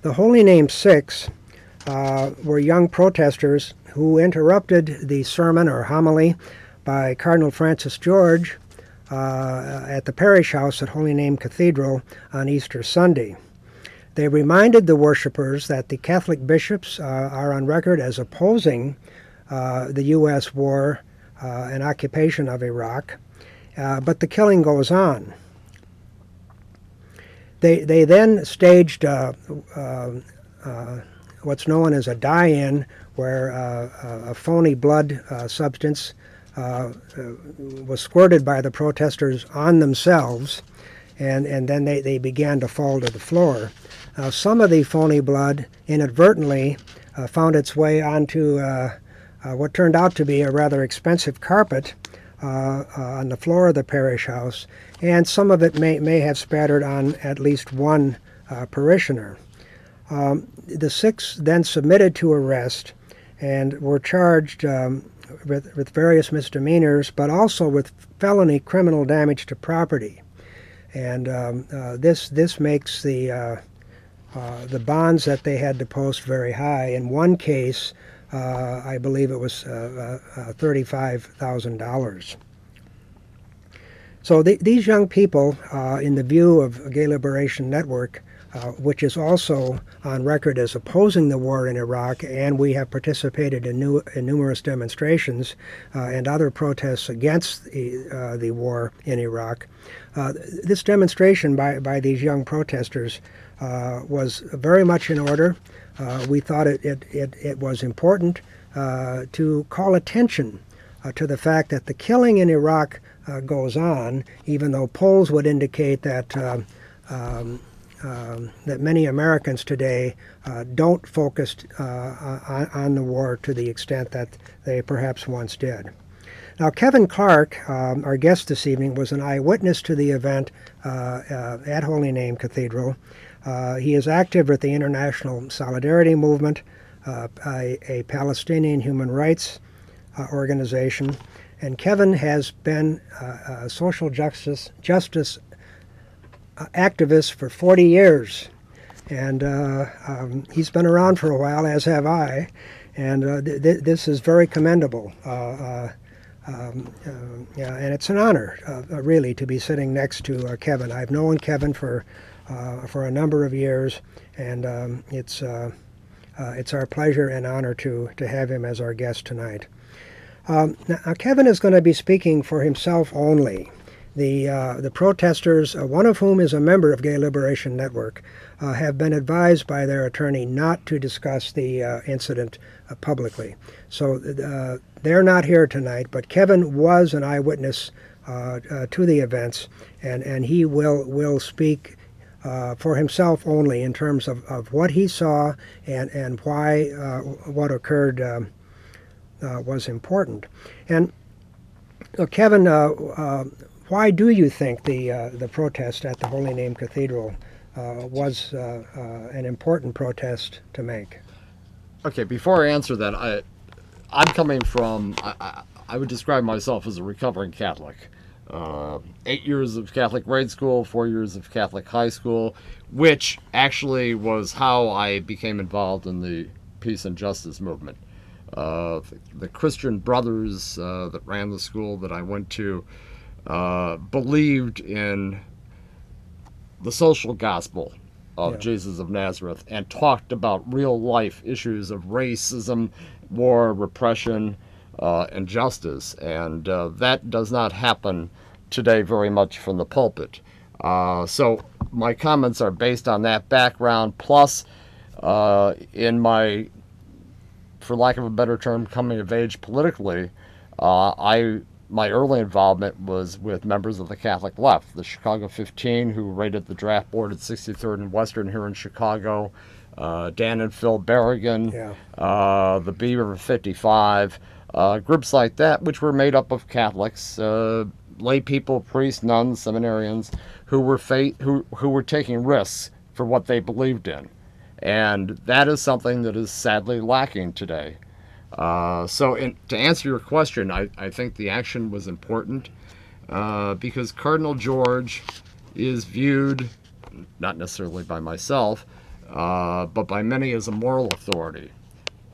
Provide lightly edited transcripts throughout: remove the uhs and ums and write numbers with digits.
The Holy Name Six were young protesters who interrupted the sermon or homily by Cardinal George at the parish house at Holy Name Cathedral on Easter Sunday. They reminded the worshippers that the Catholic bishops are on record as opposing the U.S. war and occupation of Iraq, but the killing goes on. They then staged what's known as a die-in, where a phony blood substance was squirted by the protesters on themselves, and then they began to fall to the floor. Some of the phony blood inadvertently found its way onto what turned out to be a rather expensive carpet on the floor of the parish house, and some of it may have spattered on at least one parishioner. The six then submitted to arrest and were charged with various misdemeanors, but also with felony criminal damage to property. And this makes the bonds that they had to post very high. In one case, I believe it was $35,000. So these young people, in the view of Gay Liberation Network, which is also on record as opposing the war in Iraq, and we have participated in numerous demonstrations and other protests against the war in Iraq. This demonstration by these young protesters was very much in order. We thought it was important to call attention to the fact that the killing in Iraq goes on, even though polls would indicate that that many Americans today don't focus on the war to the extent that they perhaps once did. Now, Kevin Clark, our guest this evening, was an eyewitness to the event at Holy Name Cathedral. He is active with the International Solidarity Movement, a Palestinian human rights organization, and Kevin has been a social justice activist for 40 years, and he's been around for a while, as have I, and this is very commendable. Yeah, and it's an honor, really, to be sitting next to Kevin. I've known Kevin for a number of years, and it's our pleasure and honor to have him as our guest tonight. Now, Kevin is going to be speaking for himself only. The protesters, one of whom is a member of Gay Liberation Network, have been advised by their attorney not to discuss the incident publicly. So they're not here tonight, but Kevin was an eyewitness to the events, and he will speak for himself only in terms of what he saw and why what occurred was important. And Kevin, why do you think the protest at the Holy Name Cathedral was an important protest to make? Okay, before I answer that, I'm coming from, I would describe myself as a recovering Catholic. 8 years of Catholic grade school, 4 years of Catholic high school, which actually was how I became involved in the peace and justice movement. The Christian brothers that ran the school that I went to believed in the social gospel of Jesus of Nazareth and talked about real life issues of racism, war, repression, and justice. And that does not happen today very much from the pulpit. So my comments are based on that background, plus in my, for lack of a better term, coming of age politically, my early involvement was with members of the Catholic left, the Chicago 15, who raided the draft board at 63rd and Western here in Chicago, Dan and Phil Berrigan, the Beaver 55, groups like that, which were made up of Catholics, lay people, priests, nuns, seminarians, who were taking risks for what they believed in. And that is something that is sadly lacking today. To answer your question, I think the action was important because Cardinal George is viewed, not necessarily by myself, but by many as a moral authority.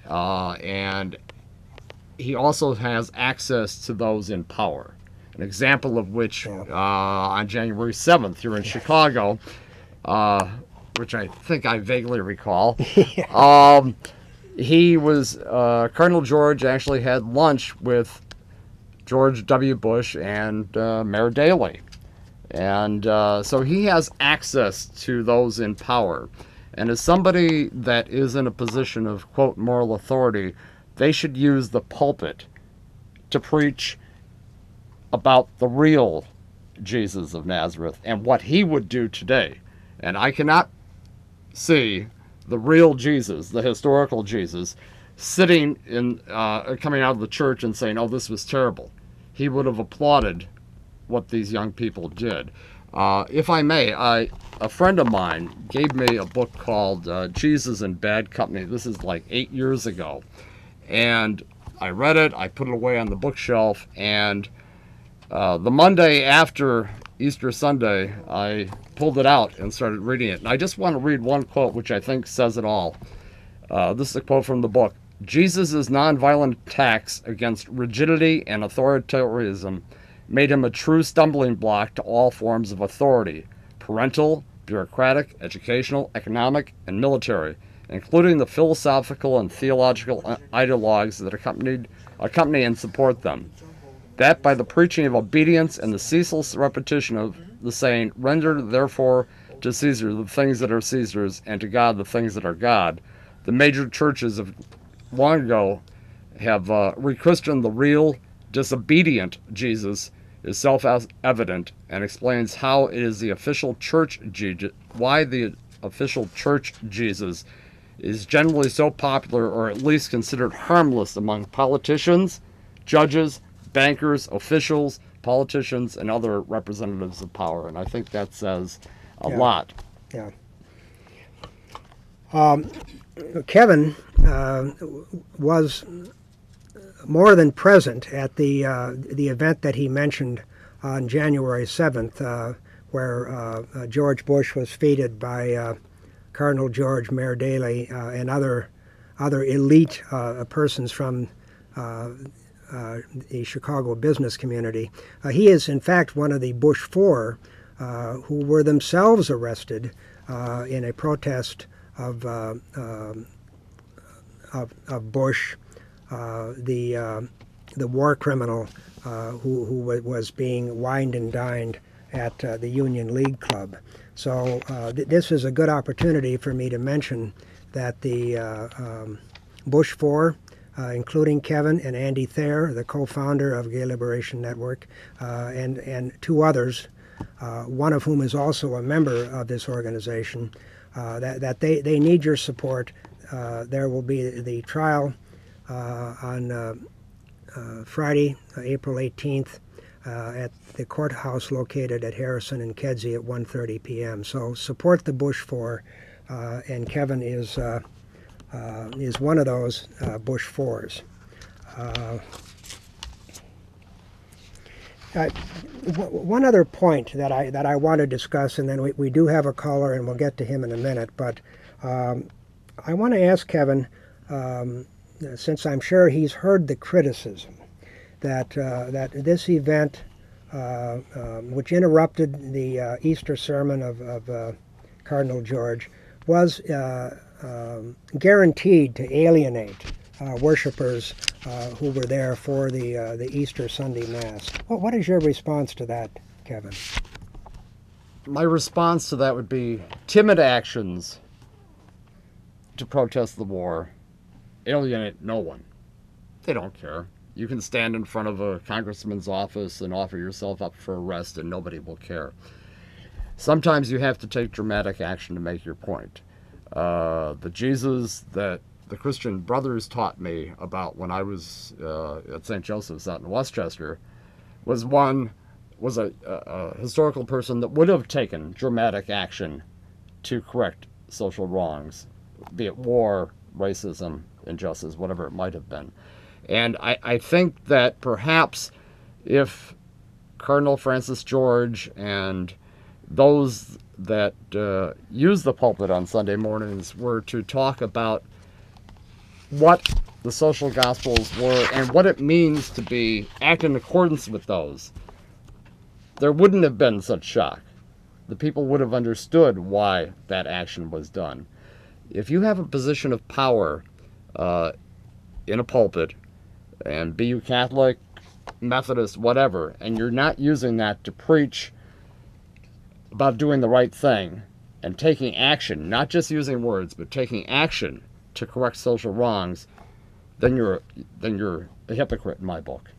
And he also has access to those in power. An example of which, on January 7th here in Chicago, which I think I vaguely recall, he was, Cardinal George actually had lunch with George W. Bush and Mayor Daley. And so he has access to those in power. And as somebody that is in a position of, quote, moral authority, they should use the pulpit to preach about the real Jesus of Nazareth and what he would do today. And I cannot see the real Jesus, the historical Jesus, sitting in, coming out of the church and saying, oh, this was terrible. He would have applauded what these young people did. If I may, a friend of mine gave me a book called Jesus in Bad Company. This is like 8 years ago. And I read it, I put it away on the bookshelf, and the Monday after Easter Sunday, I pulled it out and started reading it. And I just want to read one quote which I think says it all. This is a quote from the book. Jesus' nonviolent attacks against rigidity and authoritarianism made him a true stumbling block to all forms of authority, parental, bureaucratic, educational, economic, and military, including the philosophical and theological ideologues that accompany and support them. That by the preaching of obedience and the ceaseless repetition of the saying, render therefore to Caesar the things that are Caesar's, and to God the things that are God, the major churches of long ago have rechristened the real, disobedient Jesus is self-evident and explains how it is the official church why the official church Jesus is generally so popular, or at least considered harmless among politicians, judges, bankers, officials, politicians, and other representatives of power. And I think that says a lot. Yeah. Kevin was more than present at the event that he mentioned on January 7th, where George Bush was feted by Cardinal George, Mayor Daley, and other elite persons from the Chicago business community. He is, in fact, one of the Bush Four who were themselves arrested in a protest of Bush, the war criminal who was being wined and dined at the Union League Club. So this is a good opportunity for me to mention that the Bush Four, including Kevin and Andy Thayer, the co-founder of Gay Liberation Network, and two others, one of whom is also a member of this organization, that they need your support. There will be the trial on Friday, April 18th, at the courthouse located at Harrison and Kedzie at 1:30 p.m. So support the Bush Four, and Kevin is one of those Bush Fours. One other point that I want to discuss, and then we do have a caller, and we'll get to him in a minute. But I want to ask Kevin, since I'm sure he's heard the criticism that this event, which interrupted the Easter sermon of Cardinal George, was guaranteed to alienate worshipers who were there for the Easter Sunday Mass. What is your response to that, Kevin? My response to that would be timid actions to protest the war alienate no one. They don't care. You can stand in front of a congressman's office and offer yourself up for arrest and nobody will care. Sometimes you have to take dramatic action to make your point. The Jesus that the Christian Brothers taught me about when I was at St. Joseph's out in Westchester was a historical person that would have taken dramatic action to correct social wrongs, be it war, racism, injustice, whatever it might have been. And I think that perhaps if Cardinal Francis George and those that use the pulpit on Sunday mornings were to talk about what the social gospels were and what it means to act in accordance with those, there wouldn't have been such shock. The people would have understood why that action was done. If you have a position of power in a pulpit, and be you Catholic, Methodist, whatever, and you're not using that to preach about doing the right thing and taking action, not just using words, but taking action to correct social wrongs, then you're a hypocrite in my book.